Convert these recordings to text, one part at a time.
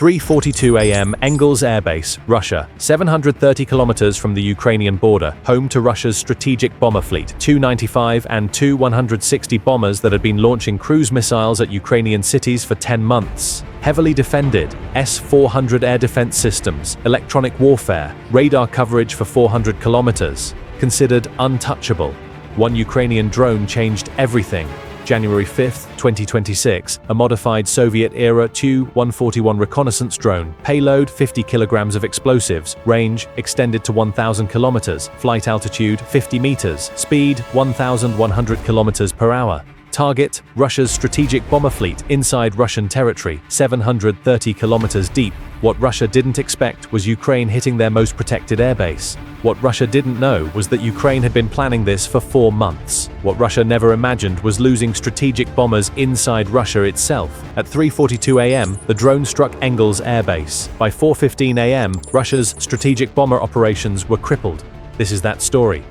3:42 a.m. Engels Airbase, Russia, 730 kilometers from the Ukrainian border, home to Russia's strategic bomber fleet, Tu-95 and Tu-160 bombers that had been launching cruise missiles at Ukrainian cities for 10 months. Heavily defended, S-400 air defense systems, electronic warfare, radar coverage for 400 kilometers, considered untouchable. One Ukrainian drone changed everything. January 5, 2026, a modified Soviet-era Tu-141 reconnaissance drone, payload 50 kilograms of explosives, range extended to 1,000 kilometers, flight altitude 50 meters, speed 1,100 kilometers per hour. Target, Russia's strategic bomber fleet inside Russian territory, 730 kilometers deep. What Russia didn't expect was Ukraine hitting their most protected airbase. What Russia didn't know was that Ukraine had been planning this for 4 months. What Russia never imagined was losing strategic bombers inside Russia itself. At 3:42 a.m., the drone struck Engels Airbase. By 4:15 a.m., Russia's strategic bomber operations were crippled. This is that story.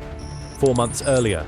4 months earlier,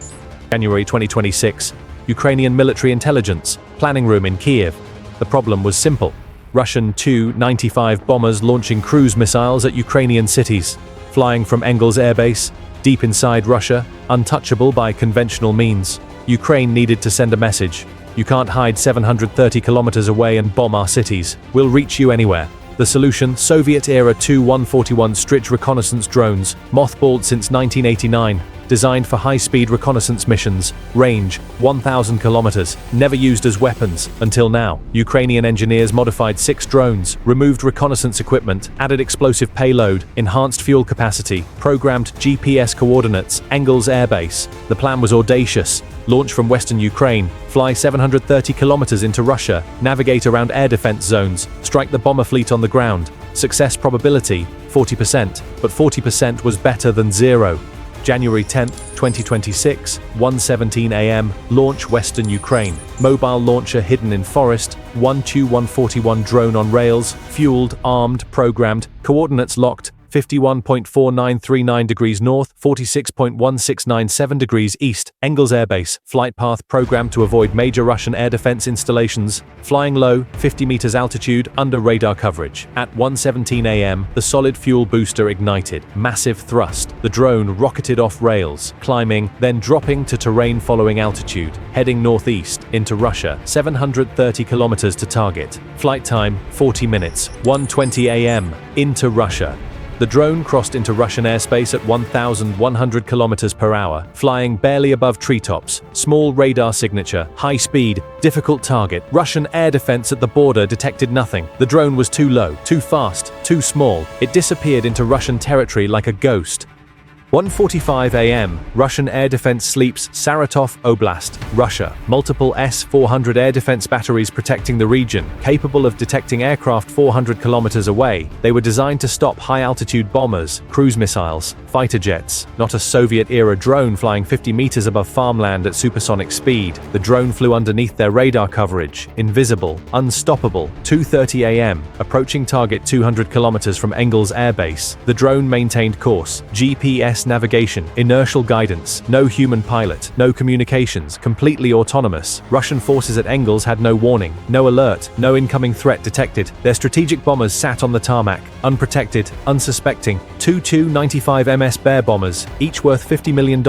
January 2026, Ukrainian military intelligence, planning room in Kiev. The problem was simple. Russian Tu-95 bombers launching cruise missiles at Ukrainian cities, flying from Engels Airbase, deep inside Russia, untouchable by conventional means. Ukraine needed to send a message. You can't hide 730 kilometers away and bomb our cities. We'll reach you anywhere. The solution, Soviet-era Tu-141 Stritch reconnaissance drones, mothballed since 1989, designed for high-speed reconnaissance missions, range 1,000 kilometers, never used as weapons until now. Ukrainian engineers modified 6 drones, removed reconnaissance equipment, added explosive payload, enhanced fuel capacity, programmed GPS coordinates, Engels Airbase. The plan was audacious. Launch from western Ukraine, fly 730 kilometers into Russia, navigate around air defense zones, strike the bomber fleet on the ground. Success probability, 40%, but 40% was better than 0. January 10, 2026, 1:17 a.m., launch western Ukraine. Mobile launcher hidden in forest, one Tu-141 drone on rails, fueled, armed, programmed, coordinates locked, 51.4939 degrees north, 46.1697 degrees east, Engels Airbase, flight path programmed to avoid major Russian air defense installations, flying low, 50 meters altitude, under radar coverage. At 1:17 a.m., the solid fuel booster ignited, massive thrust. The drone rocketed off rails, climbing, then dropping to terrain following altitude, heading northeast, into Russia, 730 kilometers to target. Flight time, 40 minutes, 1:20 a.m., into Russia. The drone crossed into Russian airspace at 1,100 kilometers per hour, flying barely above treetops. Small radar signature, high speed, difficult target. Russian air defense at the border detected nothing. The drone was too low, too fast, too small. It disappeared into Russian territory like a ghost. 1:45 a.m., Russian air defense sleeps, Saratov Oblast, Russia. Multiple S-400 air defense batteries protecting the region, capable of detecting aircraft 400 kilometers away. They were designed to stop high-altitude bombers, cruise missiles, fighter jets, not a Soviet-era drone flying 50 meters above farmland at supersonic speed. The drone flew underneath their radar coverage, invisible, unstoppable. 2:30 a.m., approaching target 200 kilometers from Engels Airbase. The drone maintained course, GPS navigation, inertial guidance, no human pilot, no communications, completely autonomous. Russian forces at Engels had no warning, no alert, no incoming threat detected. Their strategic bombers sat on the tarmac, unprotected, unsuspecting. Two Tu-95 MS Bear bombers, each worth $50 million,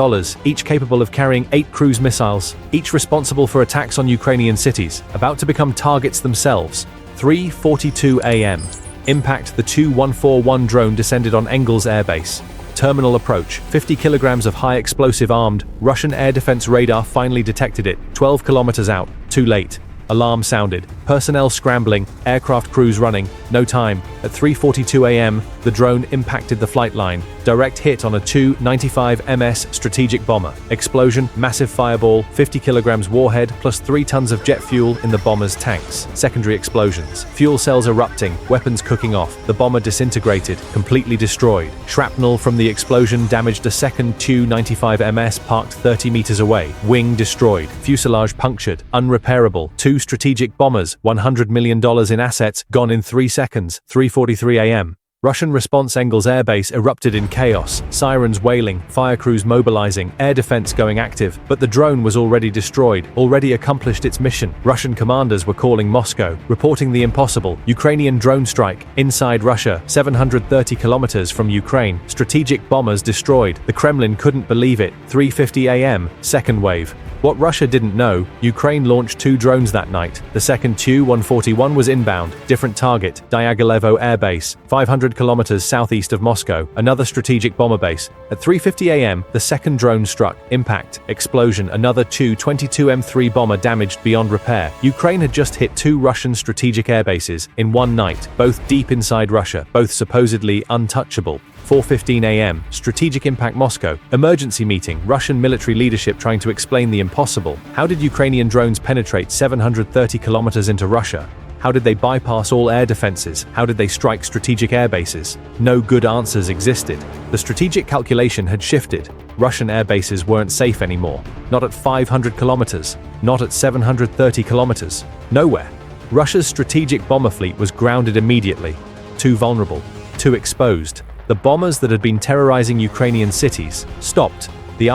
each capable of carrying 8 cruise missiles, each responsible for attacks on Ukrainian cities, about to become targets themselves. 3:42 a.m. Impact. The Tu-141 drone descended on Engels Airbase. Terminal approach, 50 kilograms of high explosive armed, Russian air defense radar finally detected it, 12 kilometers out, too late. Alarm sounded, personnel scrambling, aircraft crews running, no time. At 3:42 a.m., the drone impacted the flight line. Direct hit on a Tu-95 MS strategic bomber. Explosion, massive fireball, 50 kilograms warhead, plus 3 tons of jet fuel in the bomber's tanks. Secondary explosions, fuel cells erupting, weapons cooking off. The bomber disintegrated, completely destroyed. Shrapnel from the explosion damaged a second Tu-95 MS parked 30 meters away. Wing destroyed, fuselage punctured, unrepairable. 2 strategic bombers, $100 million in assets, gone in 3 seconds. 3:43 a.m. Russian response Engels Airbase erupted in chaos, sirens wailing, fire crews mobilizing, air defense going active, but the drone was already destroyed, already accomplished its mission. Russian commanders were calling Moscow, reporting the impossible. Ukrainian drone strike, inside Russia, 730 kilometers from Ukraine, strategic bombers destroyed. The Kremlin couldn't believe it. 3:50 a.m., second wave. What Russia didn't know, Ukraine launched 2 drones that night. The second Tu-141 was inbound, different target, Diaghilevo Airbase, 500 kilometers southeast of Moscow, another strategic bomber base. At 3:50 a.m., the second drone struck. Impact, explosion, another Tu-22M3 bomber damaged beyond repair. Ukraine had just hit 2 Russian strategic air bases in one night, both deep inside Russia, both supposedly untouchable. 4:15 a.m., strategic impact Moscow, emergency meeting, Russian military leadership trying to explain the impossible. How did Ukrainian drones penetrate 730 kilometers into Russia? How did they bypass all air defenses? How did they strike strategic air bases? No good answers existed. The strategic calculation had shifted. Russian air bases weren't safe anymore. Not at 500 kilometers. Not at 730 kilometers. Nowhere. Russia's strategic bomber fleet was grounded immediately. Too vulnerable. Too exposed. The bombers that had been terrorizing Ukrainian cities stopped. The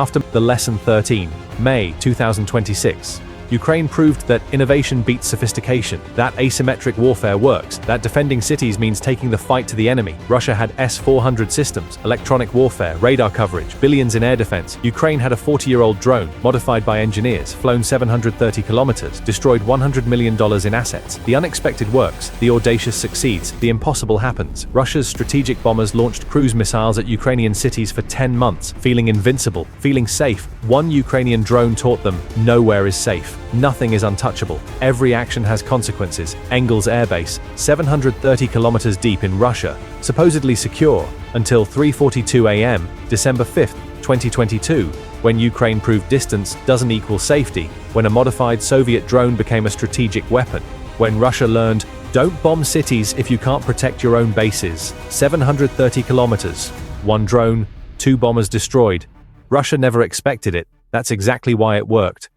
lesson 13, May 2026. Ukraine proved that innovation beats sophistication, that asymmetric warfare works, that defending cities means taking the fight to the enemy. Russia had S-400 systems, electronic warfare, radar coverage, billions in air defense. Ukraine had a 40-year-old drone, modified by engineers, flown 730 kilometers, destroyed $100 million in assets. The unexpected works, the audacious succeeds, the impossible happens. Russia's strategic bombers launched cruise missiles at Ukrainian cities for 10 months, feeling invincible, feeling safe. One Ukrainian drone taught them, nowhere is safe. Nothing is untouchable. Every action has consequences. Engels Airbase, 730 kilometers deep in Russia, supposedly secure, until 3:42 a.m., December 5th, 2022, when Ukraine proved distance doesn't equal safety, when a modified Soviet drone became a strategic weapon, when Russia learned, don't bomb cities if you can't protect your own bases. 730 kilometers. 1 drone, 2 bombers destroyed. Russia never expected it. That's exactly why it worked.